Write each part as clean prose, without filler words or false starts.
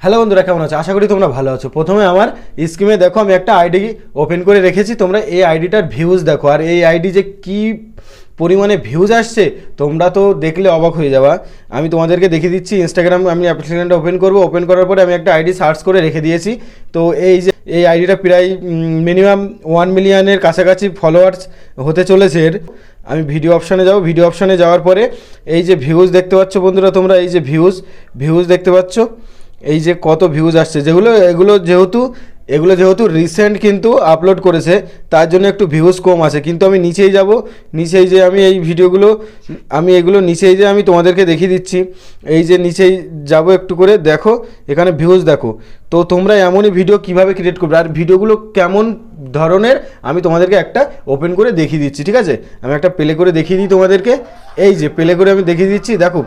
Hello বন্ধুরা, কেমন আছো? আশা করি তোমরা ভালো আছো। প্রথমে আমার স্ক্রিনে দেখো আমি একটা আইডি ওপেন করে রেখেছি। তোমরা এই আইডিটার ভিউজ দেখো, আর এই আইডি যে কি পরিমাণে ভিউজ আসছে তোমরা তো দেখলে অবাক হয়ে যাবা। আমি তোমাদেরকে দেখিয়ে দিচ্ছি। ইনস্টাগ্রাম আমি অ্যাপ্লিকেশনটা ওপেন করব। ওপেন করার পরে আমি একটা আইডি সার্চ করে রেখে দিয়েছি। তো এই যে এই আইডিটা প্রায় মিনিমাম 1 মিলিয়নের কাছাকাছি ফলোয়ার্স হতে চলেছে এর। আমি ভিডিও অপশানে যাব। ভিডিও অপশানে যাওয়ার পরে এই যে ভিউজ দেখতে পাচ্ছ বন্ধুরা, তোমরা এই যে ভিউজ দেখতে পাচ্ছ, এই যে কত ভিউজ আসছে, এগুলো যেহেতু রিসেন্ট কিন্তু আপলোড করেছে তার জন্য একটু ভিউজ কম আছে। কিন্তু আমি নিচেই যাব, নিচেই যে আমি এই ভিডিওগুলো এগুলো নিচেই যে আমি তোমাদেরকে দেখিয়ে দিচ্ছি। এই যে নিচেই যাব একটু করে, দেখো এখানে ভিউজ দেখো। তো তোমরা এমনই ভিডিও কিভাবে ক্রিয়েট করবে আর ভিডিওগুলো কেমন ধরনের আমি তোমাদেরকে একটা ওপেন করে দেখিয়ে দিচ্ছি। ঠিক আছে, আমি একটা প্লে করে দেখিয়ে দিই তোমাদেরকে। এই যে প্লে করে আমি দেখিয়ে দিচ্ছি, দেখো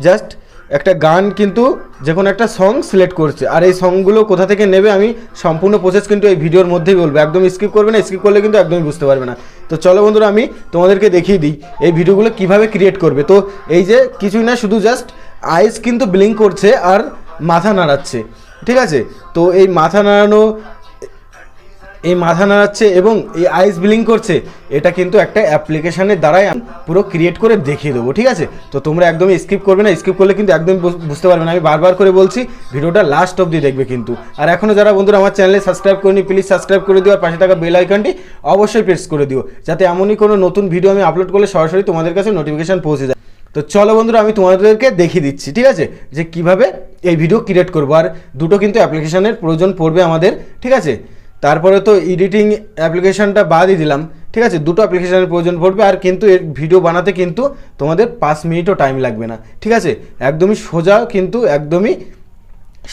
জাস্ট একটা গান কিন্তু যে কোনো একটা সং সিলেক্ট করছে। আর এই সংগুলো কোথা থেকে নেবে আমি সম্পূর্ণ প্রসেস কিন্তু এই ভিডিওর মধ্যেই বলবো। একদম স্কিপ করবে না, স্কিপ করলে কিন্তু একদমই বুঝতে পারবে না। তো চলো বন্ধুরা, আমি তোমাদেরকে দেখিয়ে দিই এই ভিডিওগুলো কিভাবে ক্রিয়েট করবে। তো এই যে কিছুই না, শুধু জাস্ট আইস কিন্তু ব্লিঙ্ক করছে আর মাথা নাড়াচ্ছে। ঠিক আছে, তো এই মাথা নাড়াচ্ছে এবং এই আইস ব্লিঙ্ক করছে, এটা কিন্তু একটা অ্যাপ্লিকেশনের দ্বারাই আমি পুরো ক্রিয়েট করে দেখিয়ে দেবো। ঠিক আছে, তো তোমরা একদমই স্কিপ করবে না, স্কিপ করলে কিন্তু একদম বুঝতে পারবে না। আমি বারবার করে বলছি, ভিডিওটা লাস্ট অবধি দেখবে কিন্তু। আর এখনও যারা বন্ধুরা আমার চ্যানেলে সাবস্ক্রাইব করেনি, প্লিজ সাবস্ক্রাইব করে দিও। আর পাশে থাকা বেল আইকনটি অবশ্যই প্রেস করে দিও, যাতে এমনই কোনো নতুন ভিডিও আমি আপলোড করলে সরাসরি তোমাদের কাছে নোটিফিকেশান পৌঁছে যায়। তো চলো বন্ধুরা, আমি তোমাদেরকে দেখিয়ে দিচ্ছি। ঠিক আছে, যে কিভাবে এই ভিডিও ক্রিয়েট করবো। আর দুটো কিন্তু অ্যাপ্লিকেশানের প্রয়োজন পড়বে আমাদের। ঠিক আছে, তারপরে তো এডিটিং অ্যাপ্লিকেশানটা বাদই দিলাম। ঠিক আছে, দুটো অ্যাপ্লিকেশানের প্রয়োজন পড়বে। আর কিন্তু এর ভিডিও বানাতে কিন্তু তোমাদের 5 মিনিটও টাইম লাগবে না। ঠিক আছে, একদমই সোজা, কিন্তু একদমই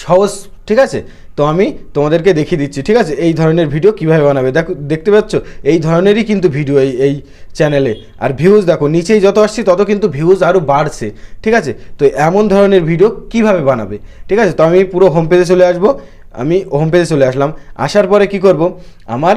সহজ। ঠিক আছে, তো আমি তোমাদেরকে দেখিয়ে দিচ্ছি। ঠিক আছে, এই ধরনের ভিডিও কিভাবে বানাবে। দেখো, দেখতে পাচ্ছ এই ধরনেরই কিন্তু ভিডিও এই চ্যানেলে। আর ভিউজ দেখো, নিচেই যত আসছে তত কিন্তু ভিউজ আরও বাড়ছে। ঠিক আছে, তো এমন ধরনের ভিডিও কিভাবে বানাবে। ঠিক আছে, তো আমি পুরো হোম পেজে চলে আসবো। আমি হোম পেজে চলে আসলাম। আসার পরে কি করব, আমার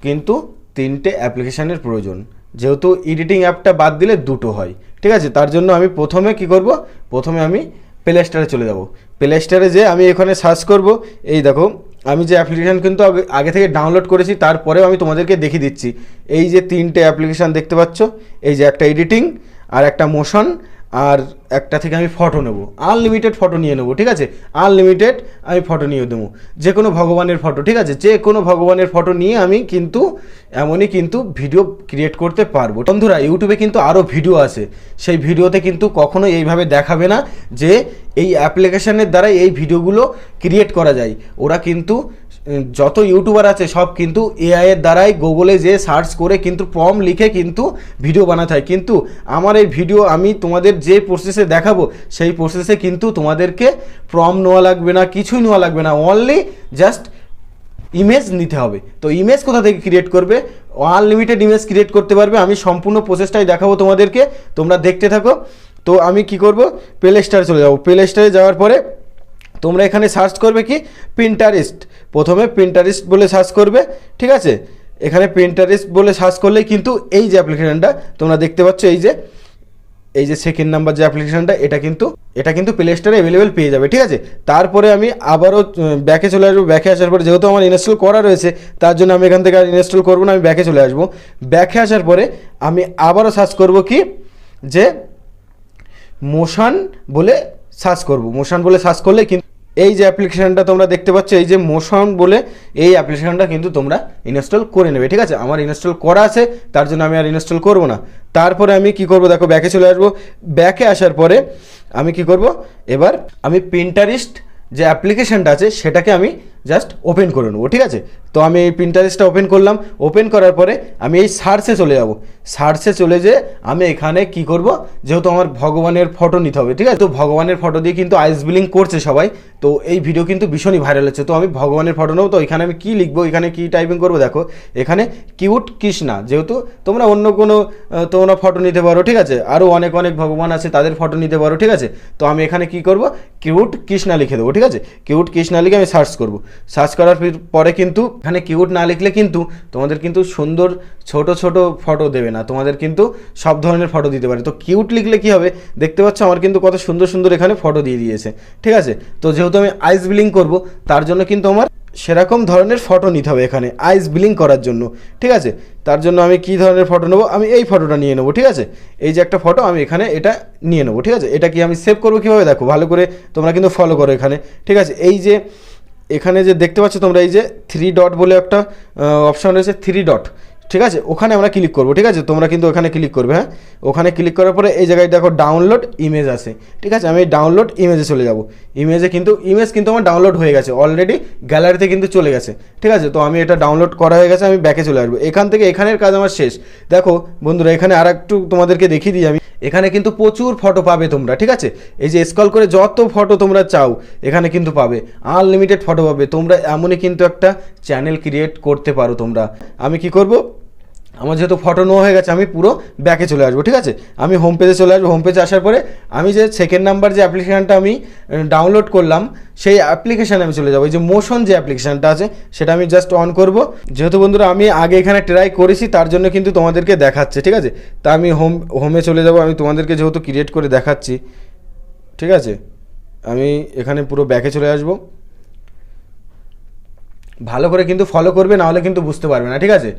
কিন্তু 3টে অ্যাপ্লিকেশানের প্রয়োজন, যেহেতু এডিটিং অ্যাপটা বাদ দিলে দুটো হয়। ঠিক আছে, তার জন্য আমি প্রথমে কি করব, প্রথমে আমি প্লে স্টোরে চলে যাব। প্লে স্টোরে যে আমি এখানে সার্চ করব। এই দেখো, আমি যে অ্যাপ্লিকেশান কিন্তু আগে থেকে ডাউনলোড করেছি, তারপরেও আমি তোমাদেরকে দেখিয়ে দিচ্ছি। এই যে 3টে অ্যাপ্লিকেশান দেখতে পাচ্ছ, এই যে একটা এডিটিং, আর একটা মোশন, আর একটা থেকে আমি ফটো নেব। আনলিমিটেড ফটো নিয়ে নেবো। ঠিক আছে, আনলিমিটেড আমি ফটো নিয়ে দেবো, যে কোনো ভগবানের ফটো। ঠিক আছে, যে কোনো ভগবানের ফটো নিয়ে আমি কিন্তু এমনই কিন্তু ভিডিও ক্রিয়েট করতে পারবো। বন্ধুরা, ইউটিউবে কিন্তু আরও ভিডিও আছে, সেই ভিডিওতে কিন্তু কখনো এইভাবে দেখাবে না যে এই অ্যাপ্লিকেশানের দ্বারা এই ভিডিওগুলো ক্রিয়েট করা যায়। ওরা কিন্তু যত ইউটিউবার আছে সব কিন্তু এআইয়ের দ্বারাই গুগলে যে সার্চ করে কিন্তু প্রম্পট লিখে কিন্তু ভিডিও বানাতে হয়। কিন্তু আমার এই ভিডিও আমি তোমাদের যে প্রসেসে দেখাবো, সেই প্রসেসে কিন্তু তোমাদেরকে প্রম্পট নেওয়া লাগবে না, কিছুই নেওয়া লাগবে না। অনলি জাস্ট ইমেজ নিতে হবে। তো ইমেজ কোথা থেকে ক্রিয়েট করবে, আনলিমিটেড ইমেজ ক্রিয়েট করতে পারবে। আমি সম্পূর্ণ প্রসেসটাই দেখাবো তোমাদেরকে, তোমরা দেখতে থাকো। তো আমি কি করব, প্লে স্টোরে চলে যাবো। প্লে স্টোরে যাওয়ার পরে তোমরা এখানে সার্চ করবে কি, পিন্টারেস্ট। প্রথমে পিন্টারেস্ট বলে সার্চ করবে। ঠিক আছে, এখানে পিন্টারেস্ট বলে সার্চ করলেই কিন্তু এই যে অ্যাপ্লিকেশানটা তোমরা দেখতে পাচ্ছ, এই যে সেকেন্ড নাম্বার যে অ্যাপ্লিকেশানটা, এটা কিন্তু প্লে স্টোরে অ্যাভেলেবেল পেয়ে যাবে। ঠিক আছে, তারপরে আমি আবারও ব্যাকে চলে আসবো। ব্যাকে আসার পরে যেহেতু আমার ইনস্টল করা রয়েছে, তার জন্য আমি এখান থেকে আর ইনস্টল করবো না, আমি ব্যাকে চলে আসবো। ব্যাকে আসার পরে আমি আবারও সার্চ করব কি, যে মোশন বলে সার্চ করব। মোশন বলে সার্চ করলে কিন্তু এই যে অ্যাপ্লিকেশানটা তোমরা দেখতে পাচ্ছ, এই যে মোশন বলে এই অ্যাপ্লিকেশানটা কিন্তু তোমরা ইনস্টল করে নেবে। ঠিক আছে, আমার ইনস্টল করা আছে, তার জন্য আমি আর ইনস্টল করব না। তারপরে আমি কি করব, দেখো ব্যাকে চলে আসবো। ব্যাকে আসার পরে আমি কি করব, এবার আমি পিন্টারেস্ট যে অ্যাপ্লিকেশানটা আছে সেটাকে আমি জাস্ট ওপেন করে নেবো। ঠিক আছে, তো আমি এই পিন্টারেস্টটা ওপেন করলাম। ওপেন করার পরে আমি এই সার্চে চলে যাব। সার্চে চলে যে আমি এখানে কি করব, যেহেতু আমার ভগবানের ফটো নিতে হবে। ঠিক আছে, তো ভগবানের ফটো দিয়ে কিন্তু আইস ব্লিঙ্ক করছে সবাই। তো এই ভিডিও কিন্তু ভীষণই ভাইরাল হচ্ছে। তো আমি ভগবানের ফটো নেবো। তো এখানে আমি কী লিখবো, এখানে কী টাইপিং করবো, দেখো এখানে কিউট কৃষ্ণা। যেহেতু তোমরা অন্য কোনো তোমরা ফটো নিতে পারো। ঠিক আছে, আরও অনেক ভগবান আছে, তাদের ফটো নিতে পারো। ঠিক আছে, তো আমি এখানে কি করব, কিউট কৃষ্ণা লিখে দেবো। ঠিক আছে, কিউট কৃষ্ণা লিখে আমি সার্চ করব। সার্চ করার পরে কিন্তু এখানে কিউট না লিখলে কিন্তু তোমাদের কিন্তু সুন্দর ছোট ছোট ফটো দেবে না, তোমাদের কিন্তু সব ধরনের ফটো দিতে পারে। তো কিউট লিখলে কি হবে, দেখতে পাচ্ছ আমার কিন্তু কত সুন্দর সুন্দর এখানে ফটো দিয়ে দিয়েছে, ঠিক আছে। তো যেহেতু আমি আইস ব্লিং করব, তার জন্য কিন্তু আমার সেরকম ধরনের ফটো নিতে হবে এখানে আইস ব্লিং করার জন্য, ঠিক আছে। তার জন্য আমি কি ধরনের ফটো নেবো, আমি এই ফটোটা নিয়ে নেবো, ঠিক আছে। এই যে একটা ফটো আমি এখানে এটা নিয়ে নেবো, ঠিক আছে। এটা কি আমি সেভ করবো কীভাবে, দেখো ভালো করে তোমরা কিন্তু ফলো করো এখানে, ঠিক আছে। এই যে এখানে যে দেখতে পাচ্ছ তোমরা, এই যে 3 ডট বলে একটা অপশান রয়েছে, 3 ডট, ঠিক আছে। ওখানে আমরা ক্লিক করবো, ঠিক আছে। তোমরা কিন্তু ওখানে ক্লিক করবে, হ্যাঁ। ওখানে ক্লিক করার পরে এই জায়গায় দেখো ডাউনলোড ইমেজ আছে, ঠিক আছে। আমি ডাউনলোড ইমেজে চলে যাব। ইমেজ কিন্তু আমার ডাউনলোড হয়ে গেছে অলরেডি, গ্যালারিতে কিন্তু চলে গেছে, ঠিক আছে। তো আমি এটা ডাউনলোড করা হয়ে গেছে, আমি ব্যাকে চলে আসবো। এখান থেকে এখানের কাজ আমার শেষ। দেখো বন্ধুরা, এখানে আর একটু তোমাদেরকে দেখিয়ে দিই আমি। এখানে কিন্তু প্রচুর ফটো পাবে তোমরা, ঠিক আছে। এই যে স্ক্রল করে যত ফটো তোমরা চাও এখানে কিন্তু পাবে, আনলিমিটেড ফটো পাবে তোমরা। এমনই কিন্তু একটা চ্যানেল ক্রিয়েট করতে পারো তোমরা। আমি কি করব, আমার যেহেতু ফটো নেওয়া হয়ে গেছে, আমি পুরো ব্যাকে চলে আসবো, ঠিক আছে। আমি হোম পেজে চলে আসবো। হোম পেজে আসার পরে আমি যে সেকেন্ড নাম্বার যে অ্যাপ্লিকেশানটা আমি ডাউনলোড করলাম, সেই অ্যাপ্লিকেশানে আমি চলে যাবো। এই যে মোশন যে অ্যাপ্লিকেশানটা আছে সেটা আমি জাস্ট অন করব। যেহেতু বন্ধুরা আমি আগে এখানে ট্রাই করেছি, তার জন্য কিন্তু তোমাদেরকে দেখাচ্ছে, ঠিক আছে। তা আমি হোমে চলে যাব। আমি তোমাদেরকে যেহেতু ক্রিয়েট করে দেখাচ্ছি, ঠিক আছে। আমি এখানে পুরো ব্যাকে চলে আসবো। ভালো করে কিন্তু ফলো করবে, নাহলে কিন্তু বুঝতে পারবে না, ঠিক আছে।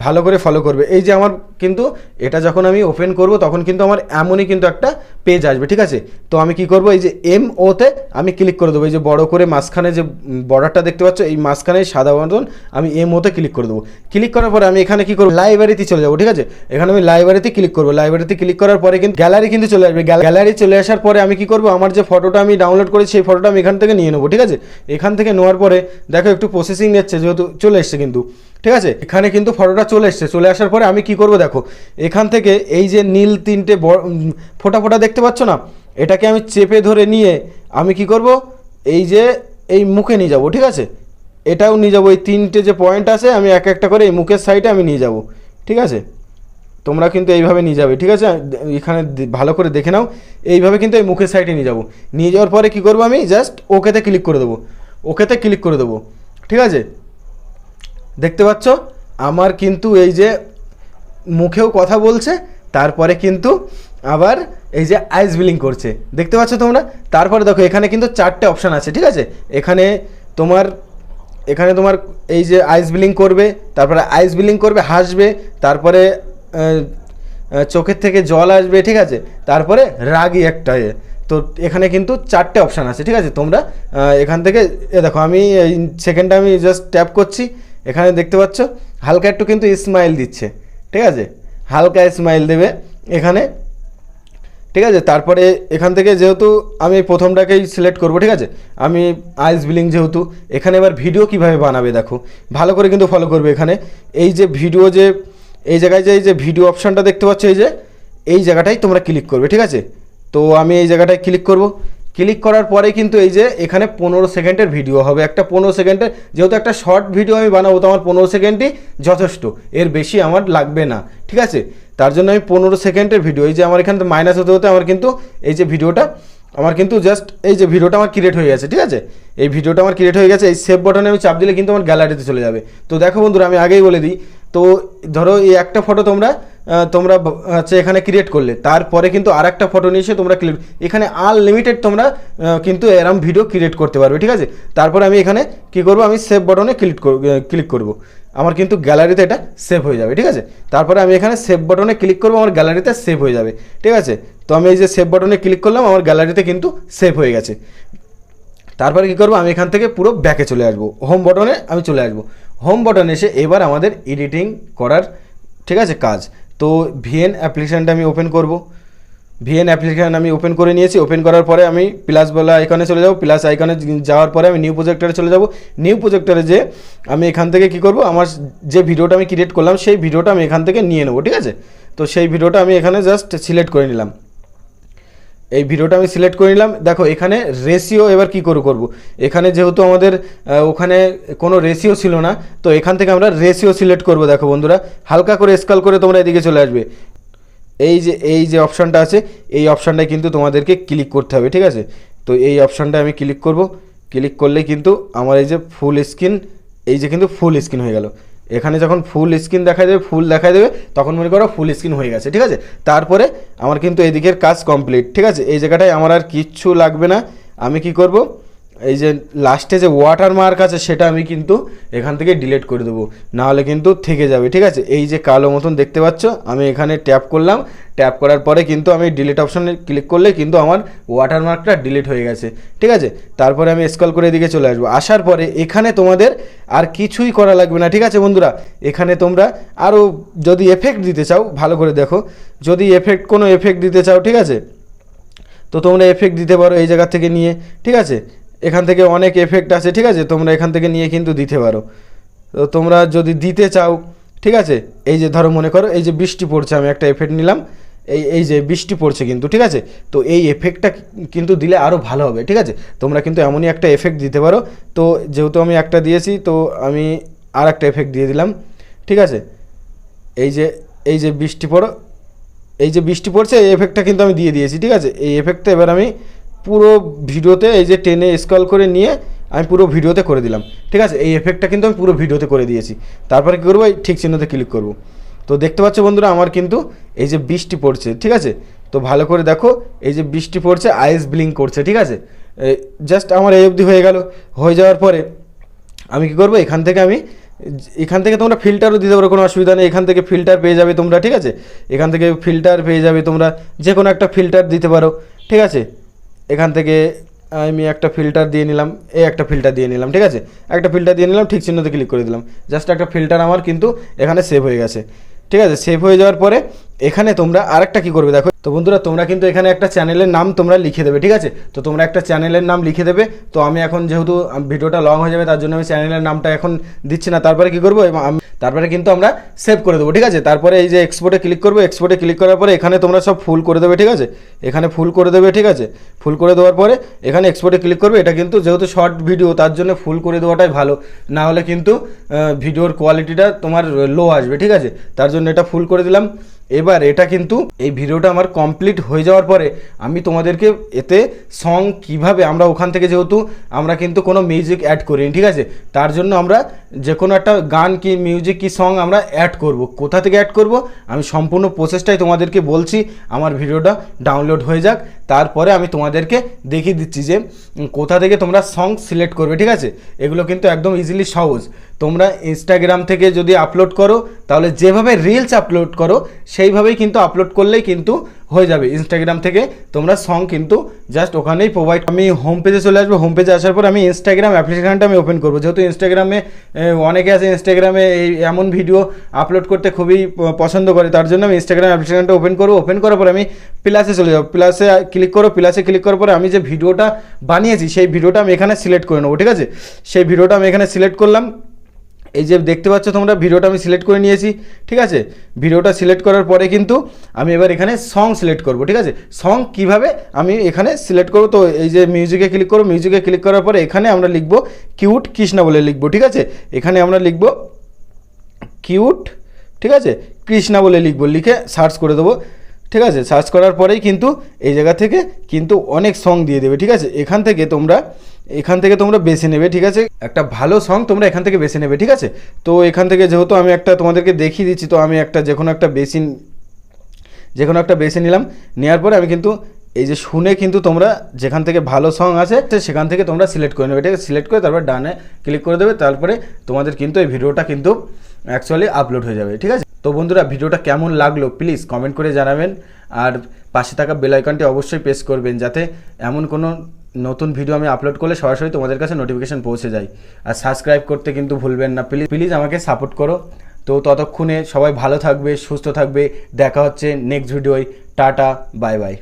ভালো করে ফলো করবে। এই যে আমার কিন্তু এটা যখন আমি ওপেন করব তখন কিন্তু আমার এমনই কিন্তু একটা পেজ আসবে, ঠিক আছে। তো আমি কি করব, এই যে MO-তে আমি ক্লিক করে দেবো। এই যে বড় করে মাঝখানে যে বর্ডারটা দেখতে পাচ্ছ, এই মাঝখানে সাদা মতন আমি MO-তে ক্লিক করে দেবো। ক্লিক করার পরে আমি এখানে কি করবো, লাইব্রেরিতে চলে যাবো, ঠিক আছে। এখানে আমি লাইব্রেরিতে ক্লিক করবো। লাইব্রেরিতে ক্লিক করার পরে কিন্তু গ্যালারি কিন্তু চলে আসবে। গ্যালারি চলে আসার পরে আমি কি করব, আমার যে ফটোটা আমি ডাউনলোড করেছি সেই ফটোটা আমি এখান থেকে নিয়ে নেবো, ঠিক আছে। এখান থেকে নেওয়ার পরে দেখো একটু প্রসেসিং নিচ্ছে, যেহেতু চলে এসছে কিন্তু, ঠিক আছে। এখানে কিন্তু ফটোটা চলে এসছে। চলে আসার পরে আমি কি করব, দেখো এখান থেকে এই যে নীল 3টে ফোটা ফোটা দেখতে পাচ্ছ না, এটাকে আমি চেপে ধরে নিয়ে আমি কি করব, এই যে এই মুখে নিয়ে যাব, ঠিক আছে। এটাও নিয়ে যাব, এই 3টে যে পয়েন্ট আছে আমি এক একটা করে এই মুখের সাইডে আমি নিয়ে যাব, ঠিক আছে। তোমরা কিন্তু এইভাবে নিয়ে যাবে, ঠিক আছে। এখানে ভালো করে দেখে নাও, এইভাবে কিন্তু এই মুখের সাইডে নিয়ে যাব। নিয়ে যাওয়ার পরে কি করব, আমি জাস্ট ওকেতে ক্লিক করে দেবো। ওকেতে ক্লিক করে দেবো, ঠিক আছে। দেখতে পাচ্ছ আমার কিন্তু এই যে মুখেও কথা বলছে, তারপরে কিন্তু আবার এই যে আইস ব্লিং করছে, দেখতে পাচ্ছ তোমরা। তারপরে দেখো এখানে কিন্তু 4টে অপশান আছে, ঠিক আছে। এখানে তোমার এই যে আইস ব্লিং করবে, তারপরে আইস ব্লিং করবে, হাসবে, তারপরে চোখের থেকে জল আসবে, ঠিক আছে। তারপরে রাগি একটা তো এখানে কিন্তু 4টে অপশান আছে, ঠিক আছে। তোমরা এখান থেকে দেখো, আমি এই সেকেন্ডটা আমি জাস্ট ট্যাপ করছি। এখানে দেখতে পাচ্ছ হালকা একটু কিন্তু স্মাইল দিচ্ছে, ঠিক আছে। হালকা স্মাইল দেবে এখানে, ঠিক আছে। তারপরে এখান থেকে যেহেতু আমি প্রথমটাকেই সিলেক্ট করব, ঠিক আছে। আমি আইস ব্লিং যেহেতু, এখানে এবার ভিডিও কিভাবে বানাবে দেখো, ভালো করে কিন্তু ফলো করবে। এখানে এই যে ভিডিও, যে এই জায়গায় যে এই যে ভিডিও অপশানটা দেখতে পাচ্ছ, এই জায়গাটাই তোমরা ক্লিক করবে, ঠিক আছে। তো আমি এই জায়গাটায় ক্লিক করব। ক্লিক করার পরে কিন্তু এই যে এখানে 15 সেকেন্ডের ভিডিও হবে, একটা 15 সেকেন্ডের। যেহেতু একটা শর্ট ভিডিও আমি বানাবো, তো আমার 15 সেকেন্ডই যথেষ্ট, এর বেশি আমার লাগবে না, ঠিক আছে। তার জন্য আমি 15 সেকেন্ডের ভিডিও, এই যে আমার এখানে মাইনাস হতে হতে আমার কিন্তু এই যে ভিডিওটা আমার কিন্তু জাস্ট এই যে ভিডিওটা আমার ক্রিয়েট হয়ে গেছে, ঠিক আছে। এই ভিডিওটা আমার ক্রিয়েট হয়ে গেছে। এই সেভ বাটনে আমি চাপ দিলে কিন্তু আমার গ্যালারিতে চলে যাবে। তো দেখো বন্ধুরা, আমি আগেই বলে দিই, তো ধরো এই একটা ফটো তোমরা হচ্ছে এখানে ক্রিয়েট করলে, তারপরে কিন্তু আর একটা ফটো নিয়ে এসে তোমরা এখানে আনলিমিটেড তোমরা কিন্তু এরম ভিডিও ক্রিয়েট করতে পারবে, ঠিক আছে। তারপরে আমি এখানে কি করব, আমি সেভ বাটনে ক্লিক করব। আমার কিন্তু গ্যালারিতে এটা সেভ হয়ে যাবে, ঠিক আছে। তারপরে আমি এখানে সেভ বাটনে ক্লিক করব, আমার গ্যালারিতে সেভ হয়ে যাবে, ঠিক আছে। তো আমি এই যে সেভ বাটনে ক্লিক করলাম, আমার গ্যালারিতে কিন্তু সেভ হয়ে গেছে। তারপরে কী করবো, আমি এখান থেকে পুরো ব্যাকে চলে আসবো, হোম বাটনে আমি চলে আসবো। হোম বাটনে এসে এবার আমাদের এডিটিং করার, ঠিক আছে, কাজ। তো ভিএন অ্যাপ্লিকেশানটা আমি ওপেন করব। ভিএন অ্যাপ্লিকেশান আমি ওপেন করে নিয়েছি। ওপেন করার পরে আমি প্লাস বলা আইকনে চলে যাব। প্লাস আইকনে যাওয়ার পরে আমি নিউ প্রজেক্টরে চলে যাব। নিউ প্রজেক্টরে যে আমি এখান থেকে কি করব, আমার যে ভিডিওটা আমি ক্রিয়েট করলাম সেই ভিডিওটা আমি এখান থেকে নিয়ে নেব, ঠিক আছে। তো সেই ভিডিওটা আমি এখানে জাস্ট সিলেক্ট করে নিলাম। এই ভিডিওটা আমি সিলেক্ট করে নিলাম। দেখো এখানে রেশিও এবার কী করব, এখানে যেহেতু আমাদের ওখানে কোনো রেশিও ছিল না, তো এখান থেকে আমরা রেশিও সিলেক্ট করব। দেখো বন্ধুরা, হালকা করে স্ক্রল করে তোমরা এদিকে চলে আসবে। এই যে অপশানটা আছে, এই অপশানটায় কিন্তু তোমাদেরকে ক্লিক করতে হবে, ঠিক আছে। তো এই অপশানটা আমি ক্লিক করব। ক্লিক করলে কিন্তু আমার এই যে ফুল স্ক্রিন এই যে কিন্তু ফুল স্ক্রিন হয়ে গেল। এখানে যখন ফুল স্ক্রিন দেখা দেবে, ফুল দেখা দেবে, তখন মনে করো ফুল স্ক্রিন হয়ে গেছে, ঠিক আছে। তারপরে আমার কিন্তু এদিকের কাজ কমপ্লিট, ঠিক আছে। এই জায়গাটায় আমার আর কিচ্ছু লাগবে না। আমি কি করব, এই যে লাস্টে যে ওয়াটার মার্ক আছে সেটা আমি কিন্তু এখান থেকে ডিলিট করে দেবো, নাহলে কিন্তু থেকে যাবে, ঠিক আছে। এই যে কালো মতন দেখতে পাচ্ছ, আমি এখানে ট্যাপ করলাম, ট্যাপ করার পরে কিন্তু আমি ডিলিট অপশনে ক্লিক করলে কিন্তু আমার ওয়াটার মার্কটা ডিলিট হয়ে গেছে, ঠিক আছে। তারপরে আমি স্ক্রল করে এদিকে চলে আসবো। আসার পরে এখানে তোমাদের আর কিছুই করা লাগবে না, ঠিক আছে বন্ধুরা। এখানে তোমরা আরও যদি এফেক্ট দিতে চাও, ভালো করে দেখো, যদি কোনো এফেক্ট দিতে চাও, ঠিক আছে, তো তোমরা এফেক্ট দিতে পারো এই জায়গা থেকে নিয়ে, ঠিক আছে। এখান থেকে অনেক এফেক্ট আছে, ঠিক আছে, তোমরা এখান থেকে নিয়ে কিন্তু দিতে পারো। তো তোমরা যদি দিতে চাও, ঠিক আছে, এই যে ধরো মনে করো এই যে বৃষ্টি পড়ছে, আমি একটা এফেক্ট নিলাম, এই যে বৃষ্টি পড়ছে কিন্তু, ঠিক আছে। তো এই এফেক্টটা কিন্তু দিলে আরও ভালো হবে, ঠিক আছে। তোমরা কিন্তু এমনই একটা এফেক্ট দিতে পারো। তো যেহেতু আমি একটা দিয়েছি, তো আমি আর একটা এফেক্ট দিয়ে দিলাম, ঠিক আছে। এই যে বৃষ্টি পড়ছে, এই এফেক্টটা কিন্তু আমি দিয়ে দিয়েছি, ঠিক আছে। এই এফেক্টটা এবার আমি পুরো ভিডিওতে এই যে টেনে স্ক্রল করে নিয়ে আমি পুরো ভিডিওতে করে দিলাম, ঠিক আছে। এই এফেক্টটা কিন্তু আমি পুরো ভিডিওতে করে দিয়েছি। তারপরে কী করবো, এই ঠিক চিহ্নতে ক্লিক করব। তো দেখতে পাচ্ছ বন্ধুরা, আমার কিন্তু এই যে বৃষ্টি পড়ছে, ঠিক আছে। তো ভালো করে দেখো, এই যে বৃষ্টি পড়ছে, আইস ব্লিঙ্ক করছে, ঠিক আছে। জাস্ট আমার এই অবধি হয়ে গেল। হয়ে যাওয়ার পরে আমি কী করবো, এখান থেকে তোমরা ফিল্টারও দিতে পারো, কোনো অসুবিধা নেই। এখান থেকে ফিল্টার পেয়ে যাবে তোমরা, ঠিক আছে। এখান থেকে ফিল্টার পেয়ে যাবে তোমরা, যে কোনো একটা ফিল্টার দিতে পারো, ঠিক আছে। এখান থেকে আমি একটা ফিল্টার দিয়ে নিলাম, একটা ফিল্টার দিয়ে নিলাম, ঠিক আছে। একটা ফিল্টার দিয়ে নিলাম, ঠিক চিহ্নতে ক্লিক করে দিলাম। জাস্ট একটা ফিল্টার আমার কিন্তু এখানে সেভ হয়ে গেছে, ঠিক আছে। সেভ হয়ে যাওয়ার পরে এখানে তোমরা আরেকটা কী করবে দেখো। তো বন্ধুরা, তোমরা কিন্তু এখানে একটা চ্যানেলের নাম তোমরা লিখে দেবে, ঠিক আছে। তো তোমরা একটা চ্যানেলের নাম লিখে দেবে। তো আমি এখন যেহেতু ভিডিওটা লং হয়ে যাবে, তার জন্য আমি চ্যানেলের নামটা এখন দিচ্ছি না। তারপরে কী করবো, তারপরে কিন্তু আমরা সেভ করে দেবো, ঠিক আছে। তারপরে এই যে এক্সপোর্টে ক্লিক করবো, এক্সপোর্টে ক্লিক করার পরে এখানে তোমরা সব ফুল করে দেবে, ঠিক আছে। এখানে ফুল করে দেবে, ঠিক আছে। ফুল করে দেওয়ার পরে এখানে এক্সপোর্টে ক্লিক করবে। এটা কিন্তু যেহেতু শর্ট ভিডিও, তার জন্য ফুল করে দেওয়াটাই ভালো, না হলে কিন্তু ভিডিওর কোয়ালিটিটা তোমার লো আসবে, ঠিক আছে। তার জন্য এটা ফুল করে দিলাম। এবার এটা কিন্তু এই ভিডিওটা আমার কমপ্লিট হয়ে যাওয়ার পরে আমি তোমাদেরকে এতে সং কিভাবে আমরা ওখান থেকে, যেহেতু আমরা কিন্তু কোনো মিউজিক অ্যাড করিনি, ঠিক আছে। তার জন্য আমরা যে কোনো একটা গান কি মিউজিক কি সং আমরা অ্যাড করব, কোথা থেকে অ্যাড করব আমি সম্পূর্ণ প্রসেসটাই তোমাদেরকে বলছি। আমার ভিডিওটা ডাউনলোড হয়ে যাক, তারপরে আমি তোমাদেরকে দেখিয়ে দিচ্ছি যে কোথা থেকে তোমরা সং সিলেক্ট করবে, ঠিক আছে। এগুলো কিন্তু একদম ইজিলি সহজ। তোমরা ইনস্টাগ্রাম থেকে যদি আপলোড করো, তাহলে যেভাবে রিলস আপলোড করো সেইভাবেই কিন্তু আপলোড করলেই কিন্তু হয়ে যাবে। ইনস্টাগ্রাম থেকে তোমরা সং কিন্তু জাস্ট ওখানেই প্রোভাইড। আমি হোম পেজে চলে আসবো। হোম পেজে আসার পর আমি ইনস্টাগ্রাম অ্যাপ্লিকেশানটা আমি ওপেন করবো। যেহেতু ইনস্টাগ্রামে অনেকে আছে ইনস্টাগ্রামে এই এমন ভিডিও আপলোড করতে খুবই পছন্দ করে, তার জন্য আমি ইনস্টাগ্রাম অ্যাপ্লিকেশানটা ওপেন করবো। ওপেন করার পর আমি প্লাসে চলে যাবো। প্লাসে ক্লিক করো। প্লাসে ক্লিক করার পরে আমি যে ভিডিওটা বানিয়েছি সেই ভিডিওটা আমি এখানে সিলেক্ট করে নেবো, ঠিক আছে। সেই ভিডিওটা আমি এখানে সিলেক্ট করলাম। এই যে দেখতে পাচ্ছ তোমরা, ভিডিওটা আমি সিলেক্ট করে নিয়েছি, ঠিক আছে। ভিডিওটা সিলেক্ট করার পরে কিন্তু আমি এবার এখানে সং সিলেক্ট করব, ঠিক আছে। সং কিভাবে আমি এখানে সিলেক্ট করব, তো এই যে মিউজিকে ক্লিক করব। মিউজিকে ক্লিক করার পরে এখানে আমরা লিখব কিউট কৃষ্ণা বলে লিখব, ঠিক আছে। এখানে আমরা লিখব কিউট, ঠিক আছে, কৃষ্ণা বলে লিখব। লিখে সার্চ করে দেবো, ঠিক আছে। সার্চ করার পরেই কিন্তু এই জায়গা থেকে কিন্তু অনেক সং দিয়ে দেবে, ঠিক আছে। এখান থেকে তোমরা বেছে নেবে, ঠিক আছে। একটা ভালো সং তোমরা এখান থেকে বেছে নেবে, ঠিক আছে। তো এখান থেকে যেহেতু আমি একটা তোমাদেরকে দেখিয়ে দিচ্ছি, তো আমি একটা যে কোনো একটা বেছে নিলাম। নেওয়ার পরে আমি কিন্তু এই যে শুনে কিন্তু তোমরা যেখান থেকে ভালো সং আছে সেখান থেকে তোমরা সিলেক্ট করে নেবে, ঠিক আছে। সিলেক্ট করে তারপর ডানে ক্লিক করে দেবে। তারপরে তোমাদের কিন্তু এই ভিডিওটা কিন্তু অ্যাকচুয়ালি আপলোড হয়ে যাবে, ঠিক আছে। তো বন্ধুরা, ভিডিওটা কেমন লাগলো প্লিজ কমেন্ট করে জানাবেন। আর পাশে থাকা বেল আইকনটি অবশ্যই প্রেস করবেন, যাতে এমন কোনো নতুন ভিডিও আমি আপলোড করলে সরাসরি তোমাদের কাছে নোটিফিকেশন পৌঁছে যায়। আর সাবস্ক্রাইব করতে কিন্তু ভুলবেন না, প্লিজ আমাকে সাপোর্ট করো। তো ততক্ষণে সবাই ভালো থাকবে, সুস্থ থাকবে। দেখা হচ্ছে নেক্সট ভিডিওয়। Tata, bye by.